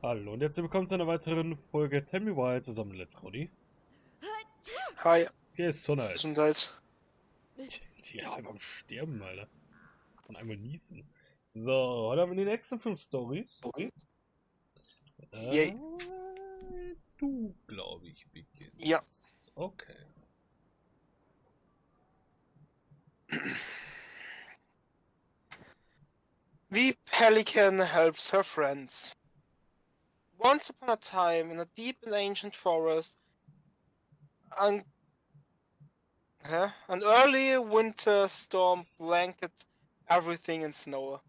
Hallo und jetzt willkommen zu einer weiteren Folge Tell Me Why zusammen mit Let's Roddy. Hi, Gesundheit. Gesundheit. Die halb am Sterben, Alter. Und einmal niesen. So, heute haben wir die nächsten 5 Stories. Yay. Du, glaube ich, beginnst. Ja. Okay. The Pelican helps her friends. Once upon a time, in a deep and ancient forest, an early winter storm blanketed everything in snow.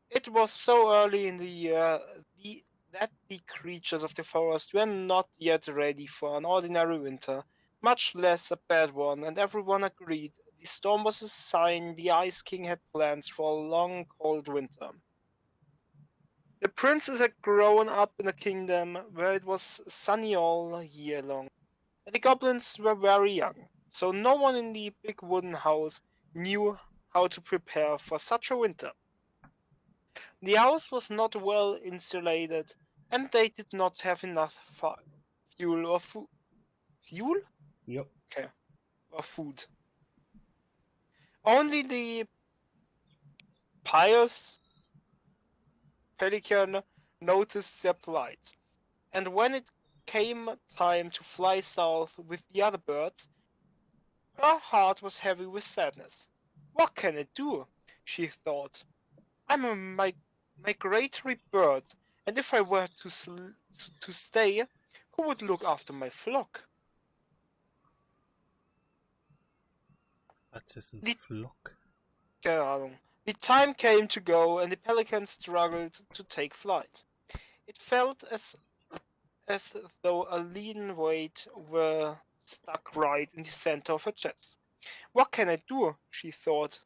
It was so early in the year that the creatures of the forest were not yet ready for an ordinary winter, much less a bad one, and everyone agreed the storm was a sign the Ice King had plans for a long, cold winter. The princes had grown up in a kingdom where it was sunny all year long, and the goblins were very young, so no one in the big wooden house knew how to prepare for such a winter. The house was not well insulated, and they did not have enough fuel or food. Fuel? Yep. Okay. Or food. Only the pious pelican noticed their plight, and when it came time to fly south with the other birds, her heart was heavy with sadness. What can I do? She thought. I'm a migratory bird, and if I were to stay, who would look after my flock? Das ist ein Die- Flock. Keine Ahnung. The time came to go, and the pelican struggled to take flight. It felt as though a leaden weight were stuck right in the center of her chest. What can I do? She thought.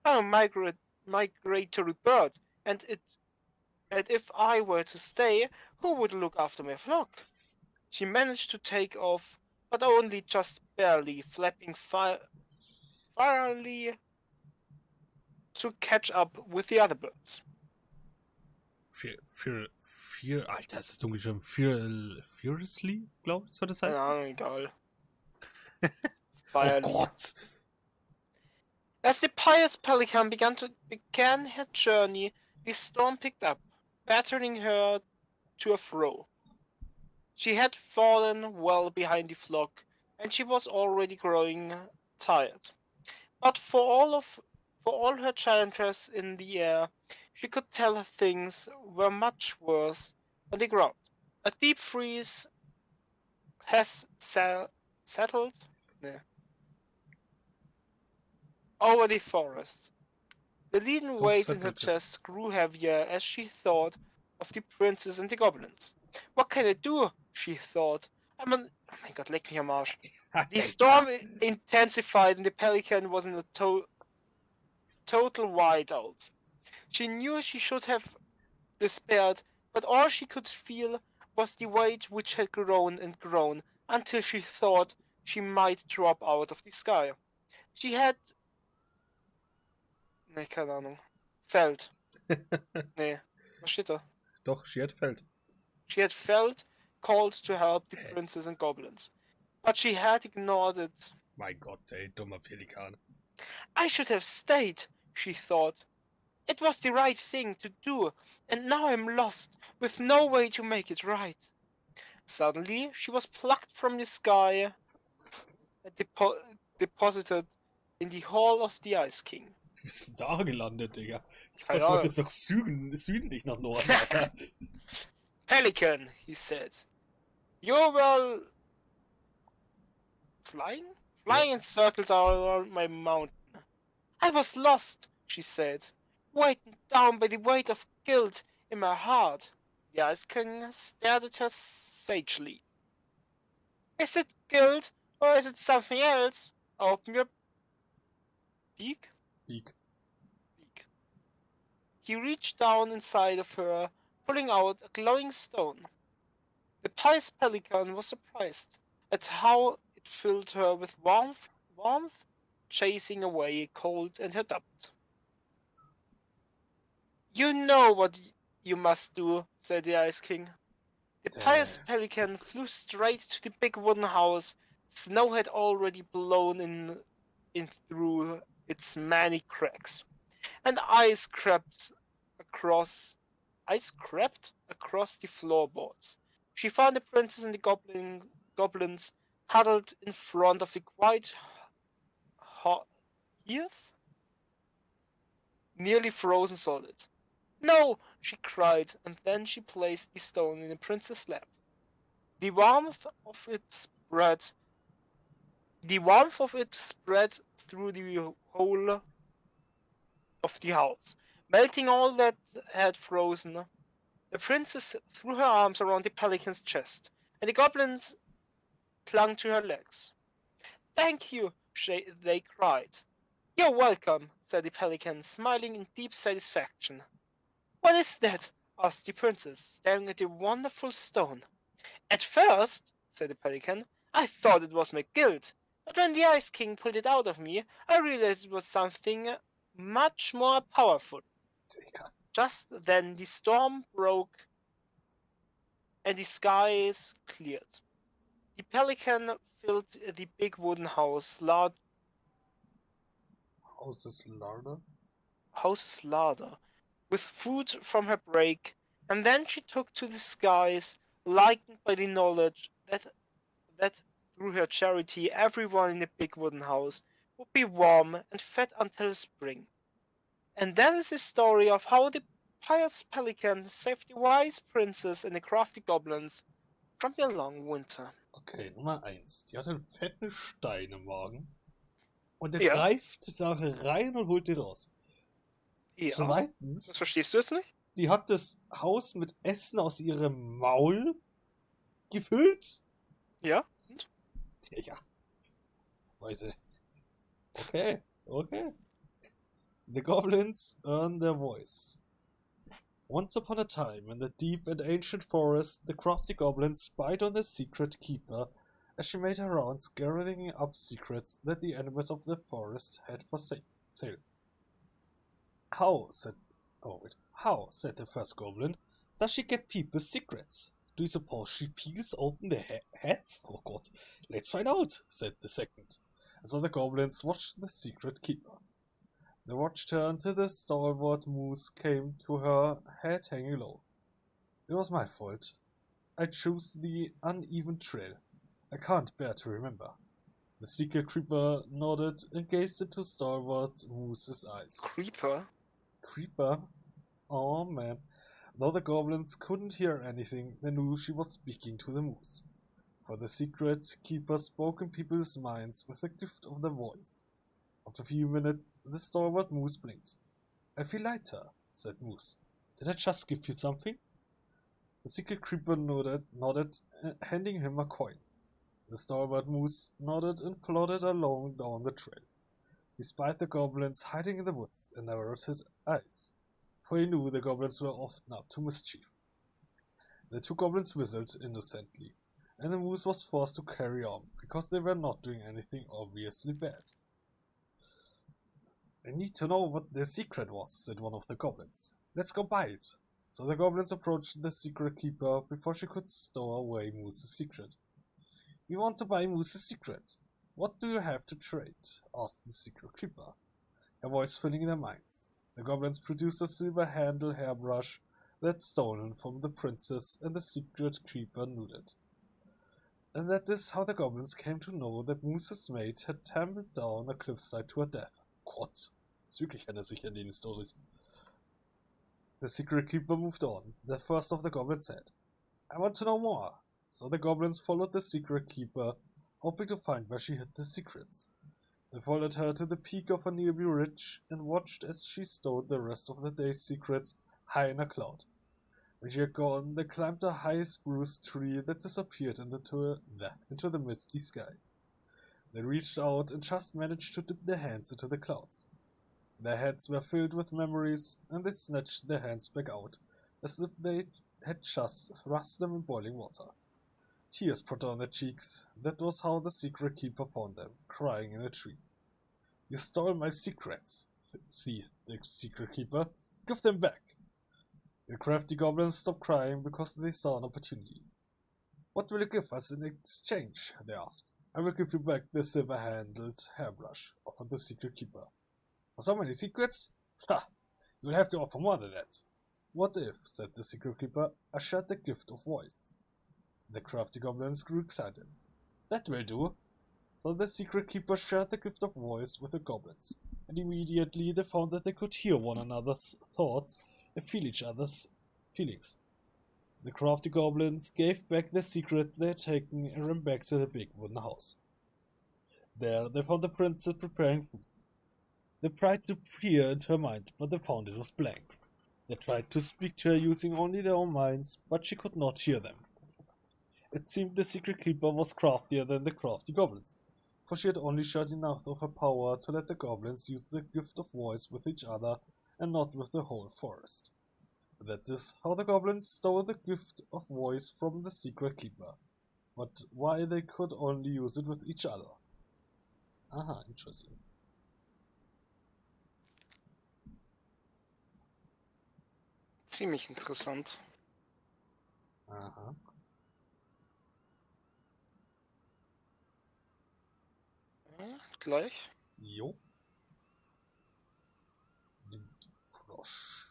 I'm a migratory bird, and if I were to stay, who would look after my flock? She managed to take off, but only just barely, flapping farly to catch up with the other birds. Alter, ist das dunkel schon. Furiously, glaube ich, soll das heißen? Ja, egal. Oh Feierlich. Gott! As the pious pelican began her journey, the storm picked up, battering her to and fro. She had fallen well behind the flock, and she was already growing tired. But for all her challenges in the air, she could tell things were much worse on the ground. A deep freeze has settled over the forest. The leaden weight in her chest grew heavier as she thought of the princes and the goblins. What can I do? She thought. Oh mein Gott, leck mich am Arsch. The storm intensified and the pelican was in a total whiteout. She knew she should have despaired, but all she could feel was the weight which had grown and grown until she thought she might drop out of the sky. She had... Nee, keine Ahnung. Felt. Nee, was steht da? Doch, she had felt. She had felt called to help the princes and goblins, but she had ignored it. Mein Gott, ey, dummer Pelikan. I should have stayed, she thought. It was the right thing to do, and now I'm lost, with no way to make it right. Suddenly, she was plucked from the sky and deposited in the hall of the Ice King. Wie bist du da gelandet, Digga? Ich Keine dachte, du Ahnung. wolltest doch südlich nach Norden, Alter. Pelican, he said. You were flying? Flying in circles around my mountain. I was lost, she said, weighted down by the weight of guilt in my heart. The Ice King stared at her sagely. Is it guilt, or is it something else? Open your beak. Beak. He reached down inside of her, pulling out a glowing stone. The pious pelican was surprised at how it filled her with warmth, chasing away cold and her doubt. You know what you must do, said the Ice King. The pious pelican flew straight to the big wooden house. Snow had already blown in through its many cracks, and ice crept across the floorboards. She found the princess and the goblins huddled in front of the quite hearth, nearly frozen solid. No! She cried, and then she placed the stone in the princess' lap. The warmth of it spread through the whole of the house, melting all that had frozen. The princess threw her arms around the pelican's chest, and the goblins clung to her legs. Thank you, they cried. You're welcome, said the pelican, smiling in deep satisfaction. What is that? Asked the princess, staring at the wonderful stone. At first, said the pelican, I thought it was my guild, but when the Ice King pulled it out of me, I realized it was something much more powerful. Just then the storm broke and the skies cleared. The pelican filled the big wooden house's larder with food from her break, and then she took to the skies, lightened by the knowledge that through her charity everyone in the big wooden house would be warm and fed until spring. And that is the story of how the pious pelican saved the wise princess and the crafty goblins from their long winter. Okay, Nummer 1. Die hat einen fetten Stein im Magen. Und der Ja. greift da rein und holt den raus. Ja. Zweitens, Das verstehst du jetzt nicht? die hat das Haus mit Essen aus ihrem Maul gefüllt. Ja. Ja. Weise. Okay. The goblins earn their voice. Once upon a time, in the deep and ancient forest, the crafty goblins spied on the secret keeper as she made her rounds gathering up secrets that the animals of the forest had for sale. How, said the first goblin, does she get people's secrets? Do you suppose she peels open their heads? Oh god, let's find out, said the second. And so the goblins watched the secret keeper. They watched her until the stalwart moose came to her, head hanging low. It was my fault. I chose the uneven trail. I can't bear to remember. The secret creeper nodded and gazed into stalwart moose's eyes. Creeper? Oh man. Though the goblins couldn't hear anything, they knew she was speaking to the moose. For the secret keeper spoke in people's minds with the gift of the voice. After a few minutes, the stalwart moose blinked. I feel lighter, said Moose. Did I just give you something? The secret creeper nodded, handing him a coin. The stalwart moose nodded and plodded along down the trail. He spied the goblins hiding in the woods and narrowed his eyes, for he knew the goblins were often up to mischief. The two goblins whistled innocently, and the moose was forced to carry on, because they were not doing anything obviously bad. I need to know what the secret was, said one of the goblins. Let's go buy it. So the goblins approached the secret keeper before she could stow away Moose's secret. We want to buy Moose's secret. What do you have to trade? Asked the secret keeper, her voice filling their minds. The goblins produced a silver-handled hairbrush they'd stolen from the princess, and the secret keeper nodded. And that is how the goblins came to know that Moose's mate had tumbled down a cliffside to her death. Gott, ist wirklich einer sicher in den Stories. The secret keeper moved on. The first of the goblins said, I want to know more. So the goblins followed the secret keeper, hoping to find where she hid the secrets. They followed her to the peak of a nearby ridge and watched as she stowed the rest of the day's secrets high in a cloud. When she had gone, they climbed a high spruce tree that disappeared into the misty sky. They reached out and just managed to dip their hands into the clouds. Their heads were filled with memories, and they snatched their hands back out, as if they had just thrust them in boiling water. Tears poured down their cheeks. That was how the secret keeper found them, crying in a tree. You stole my secrets, seethed the secret keeper. Give them back. The crafty goblins stopped crying because they saw an opportunity. What will you give us in exchange? They asked. I will give you back the silver-handled hairbrush, offered the secret keeper. For so many secrets? Ha! You will have to offer more than that. What if, said the secret keeper, I shared the gift of voice? The crafty goblins grew excited. That will do. So the secret keeper shared the gift of voice with the goblins, and immediately they found that they could hear one another's thoughts and feel each other's feelings. The crafty goblins gave back the secret they had taken and ran back to the big wooden house. There they found the princess preparing food. They tried to peer into her mind, but they found it was blank. They tried to speak to her using only their own minds, but she could not hear them. It seemed the secret keeper was craftier than the crafty goblins, for she had only shared enough of her power to let the goblins use the gift of voice with each other and not with the whole forest. That is how the goblins stole the gift of voice from the secret keeper, but why they could only use it with each other. Aha, interesting. Ziemlich interessant. Aha. Ja, gleich. Jo. Den Frosch.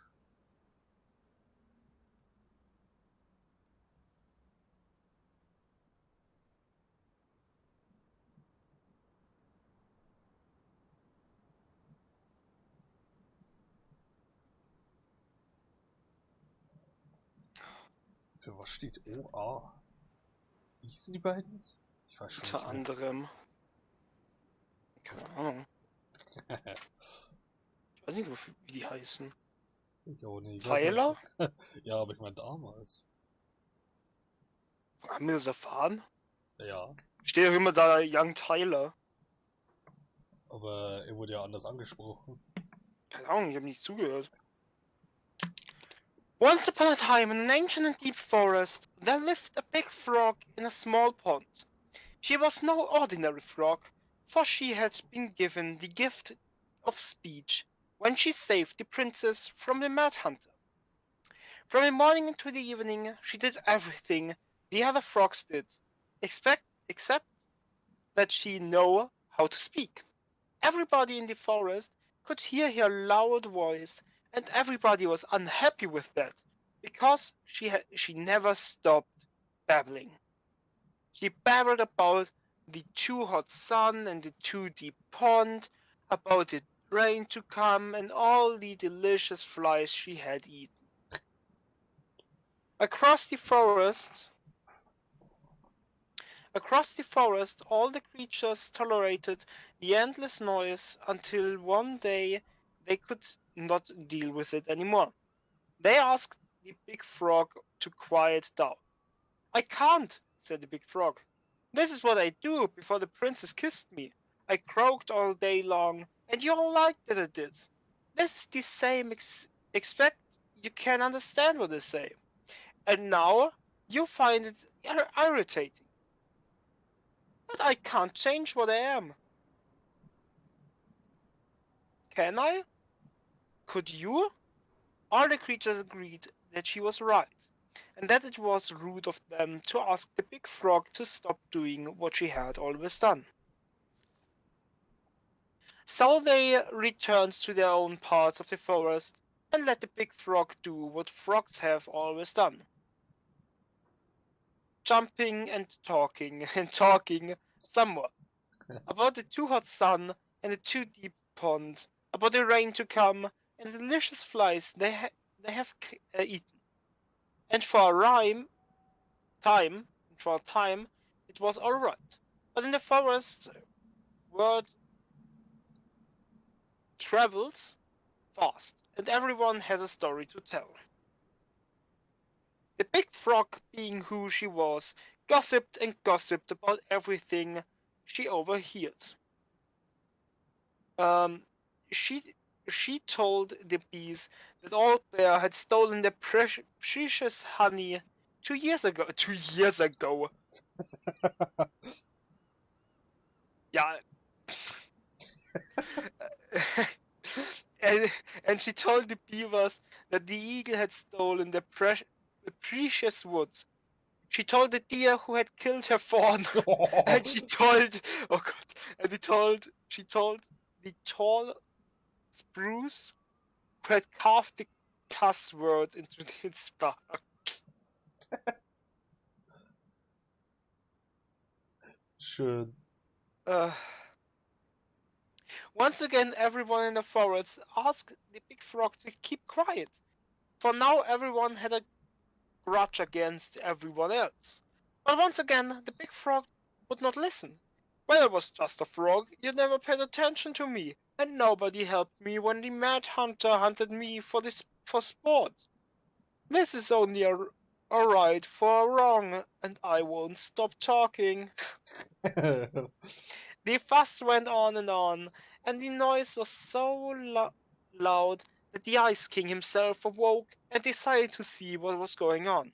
Für was steht OA? Wie hießen die beiden? Ich weiß schon Unter nicht anderem. Keine Ahnung. mehr. Ich weiß nicht, wie die heißen. Ich auch nicht. Tyler? Ja, aber ich meine damals. Haben wir das erfahren? Ja, Steht doch immer da Young Tyler. aber er wurde ja anders angesprochen. Keine Ahnung, ich habe nicht zugehört. Once upon a time, in an ancient and deep forest, there lived a big frog in a small pond. She was no ordinary frog, for she had been given the gift of speech when she saved the princess from the mad hunter. From the morning to the evening, she did everything the other frogs did, except that she knew how to speak. Everybody in the forest could hear her loud voice, and everybody was unhappy with that, because she never stopped babbling. She babbled about the too hot sun and the too deep pond, about the rain to come, and all the delicious flies she had eaten. Across the forest, all the creatures tolerated the endless noise until one day they could not deal with it anymore. They asked the big frog to quiet down. I can't, said the big frog. This is what I do before the princess kissed me. I croaked all day long, and you all liked that I did. This is the same expect you can understand what I say. And now you find it irritating. But I can't change what I am. Can I? Could you? All the creatures agreed that she was right, and that it was rude of them to ask the big frog to stop doing what she had always done. So they returned to their own parts of the forest and let the big frog do what frogs have always done. Jumping and talking some more. About the too hot sun and the too deep pond, about the rain to come and the delicious flies they have eaten. And for a time, it was all right. But in the forest, word travels fast, and everyone has a story to tell. The big frog, being who she was, gossiped and gossiped about everything she overheard. She told the bees that Old Bear had stolen their precious honey 2 years ago. 2 years ago. Yeah. and she told the beavers that the eagle had stolen the precious wood She told the deer who had killed her fawn, and she told the tall spruce who had carved the cuss word into its bark. Schön. Once again, everyone in the forest asked the big frog to keep quiet, for now everyone had a grudge against everyone else. But once again, the big frog would not listen. Well, I was just a frog, you never paid attention to me, and nobody helped me when the mad hunter hunted me for sport. This is only a right for a wrong, and I won't stop talking. The fuss went on, and the noise was so loud that the Ice King himself awoke and decided to see what was going on.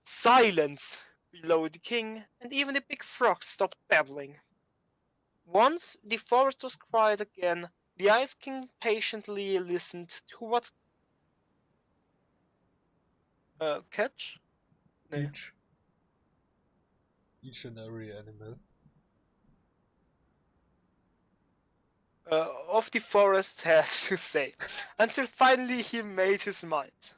Silence! Bellowed the king, and even the big frog stopped babbling. Once the forest was quiet again, the Ice King patiently listened to what catch? No. Each and every animal. Of the forest had to say, until finally he made his mind.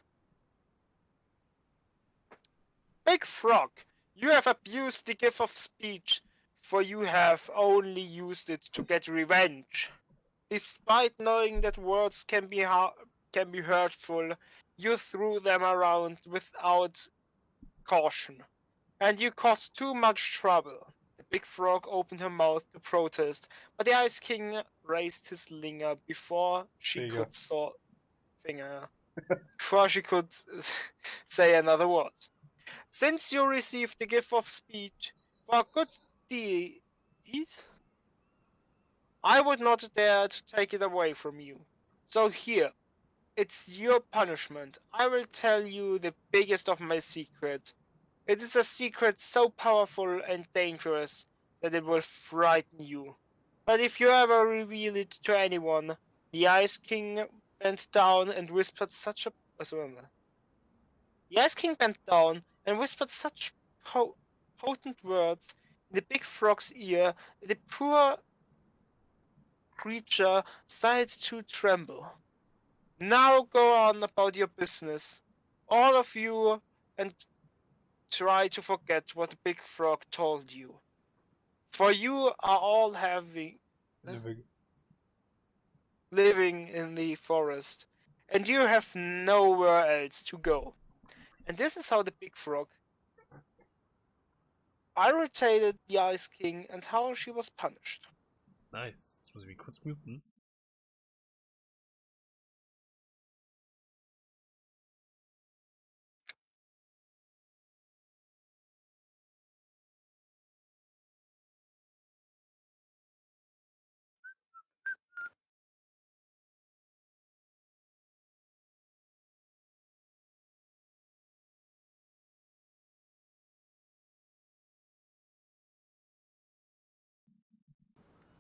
Big Frog, you have abused the gift of speech, for you have only used it to get revenge. Despite knowing that words can be hurtful, you threw them around without caution, and you caused too much trouble. The big frog opened her mouth to protest, but the Ice King raised his finger before she could say another word. Since you received the gift of speech for a good deed, I would not dare to take it away from you. So here, it's your punishment. I will tell you the biggest of my secret. It is a secret so powerful and dangerous that it will frighten you. But if you ever reveal it to anyone, the Ice King bent down and whispered such potent words in the big frog's ear that the poor creature started to tremble. Now go on about your business, all of you, and try to forget what the big frog told you. For you are all living in the forest, and you have nowhere else to go. And this is how the big frog irritated the Ice King and how she was punished. Nice. Jetzt muss ich mich kurz muten.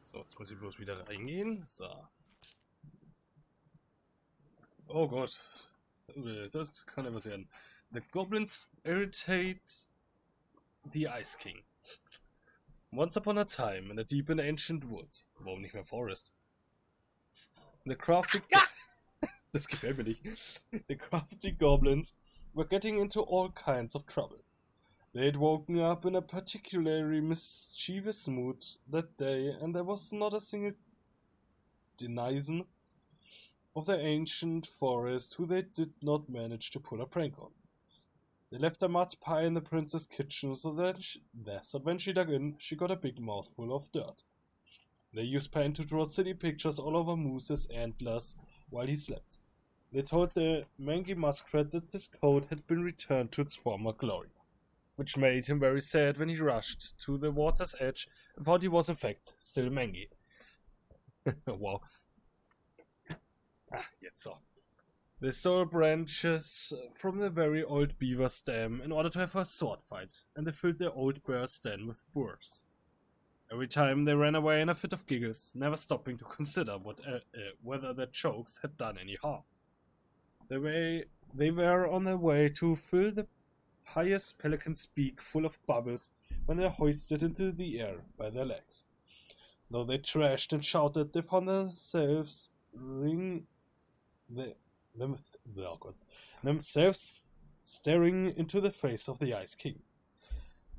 So, jetzt muss ich bloß wieder reingehen. So. Oh Gott. Das kann ja was werden. The goblins irritate the Ice King. Once upon a time in a deep and ancient wood. Warum nicht mehr Forest? The crafty... Das gefällt mir nicht. The crafty goblins were getting into all kinds of trouble. They had woken up in a particularly mischievous mood that day, and there was not a single denizen of the ancient forest who they did not manage to pull a prank on. They left a mud pie in the princess' kitchen so that when she dug in, she got a big mouthful of dirt. They used paint to draw silly pictures all over Moose's antlers while he slept. They told the mangy muskrat that his coat had been returned to its former glory, which made him very sad when he rushed to the water's edge and found he was in fact still mangy. Wow. Jetzt so. They stole branches from the very old beaver stem in order to have a sword fight, and they filled their old bear's den with boars. Every time they ran away in a fit of giggles, never stopping to consider whether their jokes had done any harm. They were on their way to fill the high as pelican's beak full of bubbles when they hoisted into the air by their legs. Though they thrashed and shouted, they found themselves themselves staring into the face of the Ice King.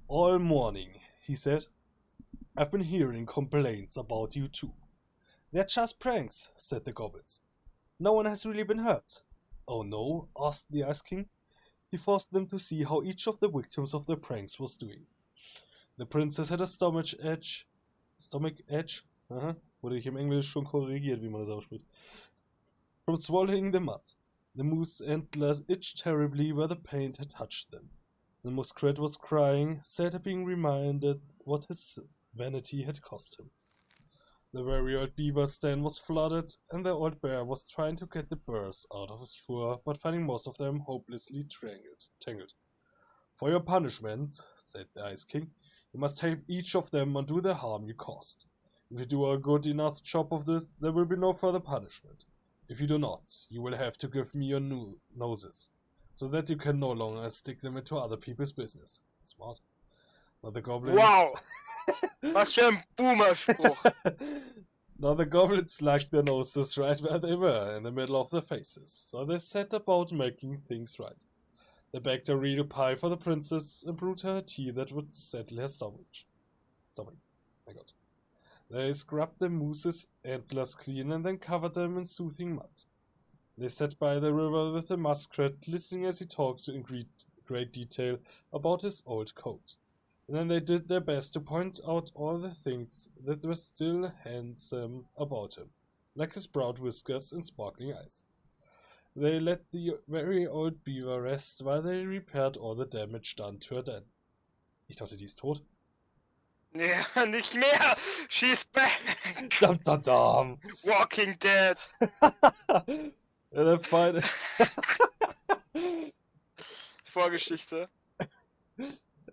All morning, he said, I've been hearing complaints about you too. They're just pranks, said the goblins. No one has really been hurt. Oh no? Asked the Ice King. He forced them to see how each of the victims of the pranks was doing. The princess had a stomach edge, wurde ich im Englisch schon korrigiert, wie man das ausspricht, from swallowing the mud. The moose antlers itched terribly where the paint had touched them. The muskrat was crying, sad at being reminded what his vanity had cost him. The very old beaver's den was flooded, and the old bear was trying to get the burrs out of his fur, but finding most of them hopelessly tangled. For your punishment, said the Ice King, you must help each of them undo the harm you caused. If you do a good enough job of this, there will be no further punishment. If you do not, you will have to give me your noses, so that you can no longer stick them into other people's business. Smart. Now the goblins... Wow! Was für ein Boomer-Spruch! Now the goblins slacked their noses right where they were, in the middle of their faces, so they set about making things right. They baked a real pie for the princess and brewed her a tea that would settle her stomach. My god. They scrubbed the moose's antlers clean and then covered them in soothing mud. They sat by the river with the muskrat, listening as he talked in great detail about his old coat. And then they did their best to point out all the things that were still handsome about him, like his broad whiskers and sparkling eyes. They let the very old beaver rest while they repaired all the damage done to her den. Ich dachte, die ist tot. Ja, nicht mehr! She's back! Dum dum dum! Walking Dead! And then finally... Vorgeschichte.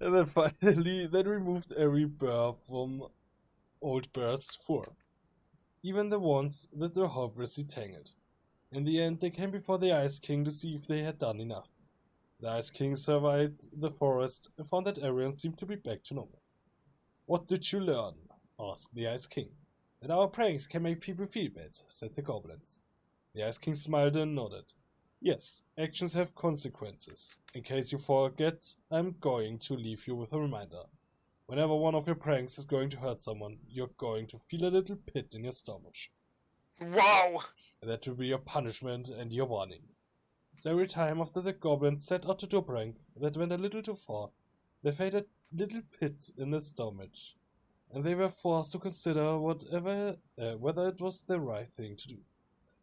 And then finally, they removed every burr from old bear's fur, even the ones that were hopelessly tangled. In the end, they came before the Ice King to see if they had done enough. The Ice King surveyed the forest and found that everyone seemed to be back to normal. What did you learn? Asked the Ice King. That our pranks can make people feel bad, said the goblins. The Ice King smiled and nodded. Yes, actions have consequences. In case you forget, I'm going to leave you with a reminder. Whenever one of your pranks is going to hurt someone, you're going to feel a little pit in your stomach. Wow! That will be your punishment and your warning. So every time after the goblins set out to do a prank that went a little too far, they felt a little pit in their stomach, and they were forced to consider whether it was the right thing to do.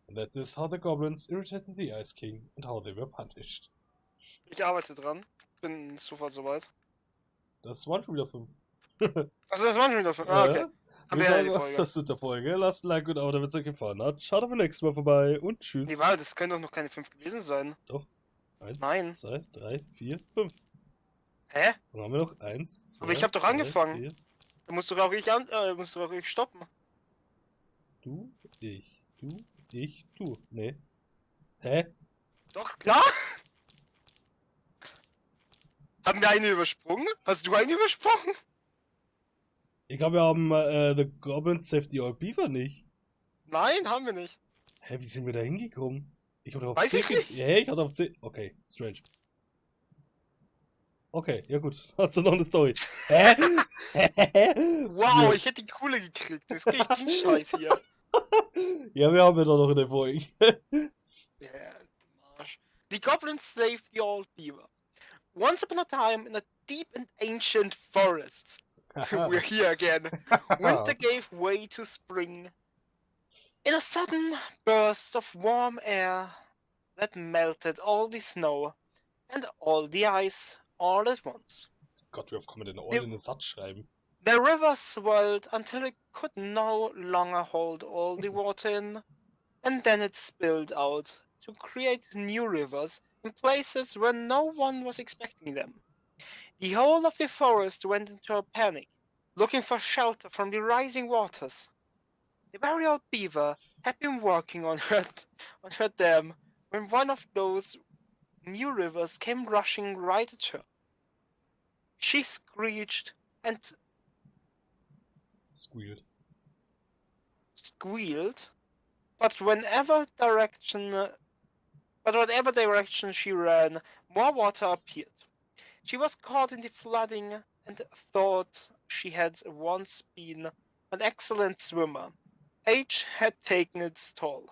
And that is how the goblins irritated the Ice King and how they were punished. Ich arbeite dran. Bin sofort soweit. Das war schon wieder 5. Also das waren schon wieder 5. Ah, okay. Wir sagen, was ist das mit der Folge? Lasst ein Like und Abo, damit es euch gefallen hat. Schaut beim nächsten Mal vorbei und tschüss. Nee, warte, das können doch noch keine 5 gewesen sein. Doch. 1, Nein. 2, 3, 4, 5. Hä? Dann haben wir noch 1, 2, Aber ich hab doch 3, angefangen. 4. Da musst du auch ich stoppen. Du, ich, du. Nee. Hä? Doch, klar! Haben wir eine übersprungen? Hast du eine übersprungen? Ich glaube, wir haben The Goblins Save the Old Beaver nicht. Nein, haben wir nicht. Hä, wie sind wir da hingekommen? Ich hatte auf Weiß 10. ich nicht. Ja, ich hatte auf 10. Okay, strange. Okay, ja gut. Hast du noch eine Story? Hä? Wow, ich hätte die Kohle gekriegt. Das krieg ich den Scheiß hier. Ja, wir haben ja doch noch eine Folge. Ja, Arsch. The goblins saved the old beaver. Once upon a time in a deep and ancient forest. We're here again. Winter gave way to spring. In a sudden burst of warm air that melted all the snow and all the ice all at once. Gott, wie oft kann man denn all in den Satz schreiben? The river swelled until it could no longer hold all the water in, and then it spilled out to create new rivers in places where no one was expecting them. The whole of the forest went into a panic, looking for shelter from the rising waters. The very old beaver had been working on her dam when one of those new rivers came rushing right at her. She screeched and Squealed. squealed, but whatever direction she ran, more water appeared. She was caught in the flooding and thought she had once been an excellent swimmer. Age had taken its toll,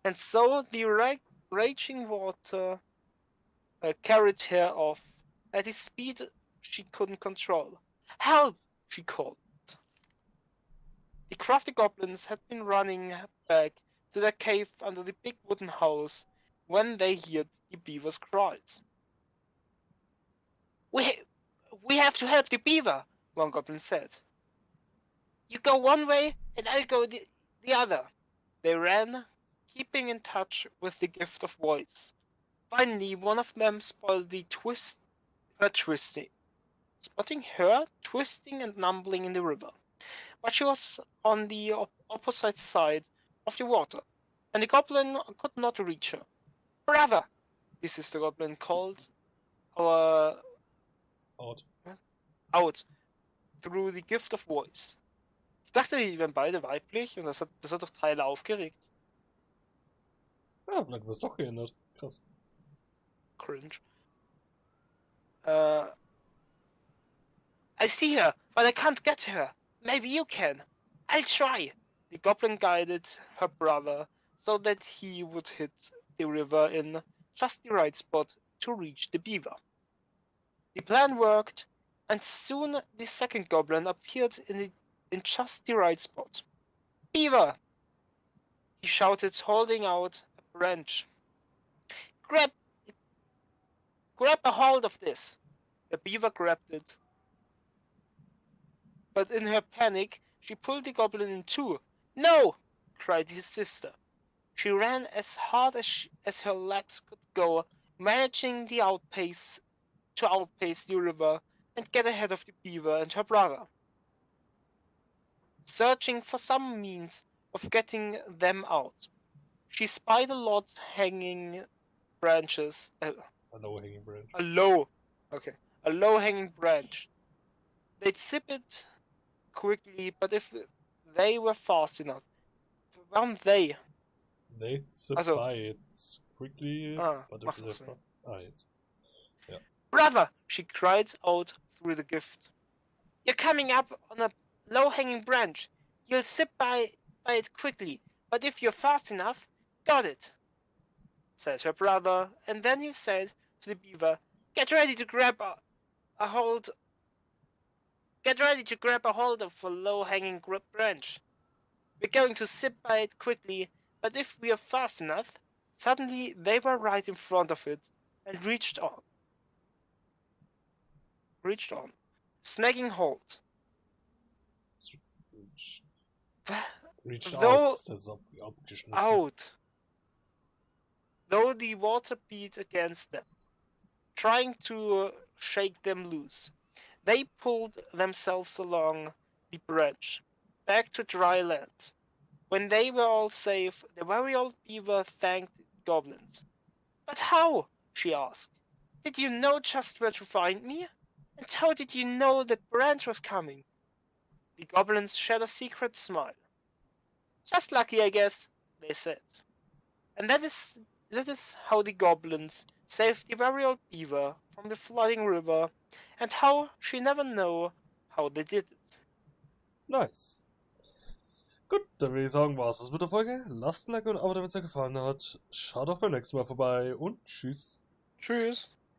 and so the raging water carried her off at a speed she couldn't control. Help! She called. The crafty goblins had been running back to their cave under the big wooden house when they heard the beaver's cries. We have to help the beaver, one goblin said. You go one way and I'll go the other. They ran, keeping in touch with the gift of voice. Finally, one of them spotting her twisting and numbling in the river. But she was on the opposite side of the water, and the goblin could not reach her. Brother, the sister goblin called Out. out through the gift of voice. Ich dachte, die wären beide weiblich und das hat doch Tyler aufgeregt. Ja, vielleicht wird es doch geändert. Krass. Cringe. I see her, but I can't get to her. Maybe you can. I'll try. The goblin guided her brother so that he would hit the river in just the right spot to reach the beaver. The plan worked, and soon the second goblin appeared in just the right spot. Beaver! He shouted, holding out a branch. Grab a hold of this. The beaver grabbed it. But in her panic, she pulled the goblin in two. No! Cried his sister. She ran as hard as her legs could go, managing to outpace the river and get ahead of the beaver and her brother. Searching for some means of getting them out, she spied a low-hanging branch. A low-hanging branch. A low-hanging branch. They'd sip it quickly, but if they were fast enough, weren't they? They'd supply it quickly, but if they're fast. Jetzt. Ja. Brother! She cried out through the gift. You're coming up on a low-hanging branch. You'll zip by it quickly, but if you're fast enough, got it, said her brother, and then he said to the beaver, Get ready to grab a hold of a low-hanging branch. We're going to zip by it quickly, but if we are fast enough, suddenly they were right in front of it and reached on. Snagging hold. Reached Though out. Das ist abgeschnitten. Out. Though the water beat against them, trying to shake them loose, they pulled themselves along the branch, back to dry land. When they were all safe, the very old beaver thanked the goblins. But how? She asked. Did you know just where to find me? And how did you know that branch was coming? The goblins shed a secret smile. Just lucky, I guess, they said. And that is how the goblins saved the very old beaver from the flooding river, and how she never know how they did it. Nice. Gut, dann würde ich sagen, war es das mit der Folge. Lasst ein Like und ein Abo, wenn es euch gefallen hat. Schaut auch beim nächsten Mal vorbei und tschüss. Tschüss.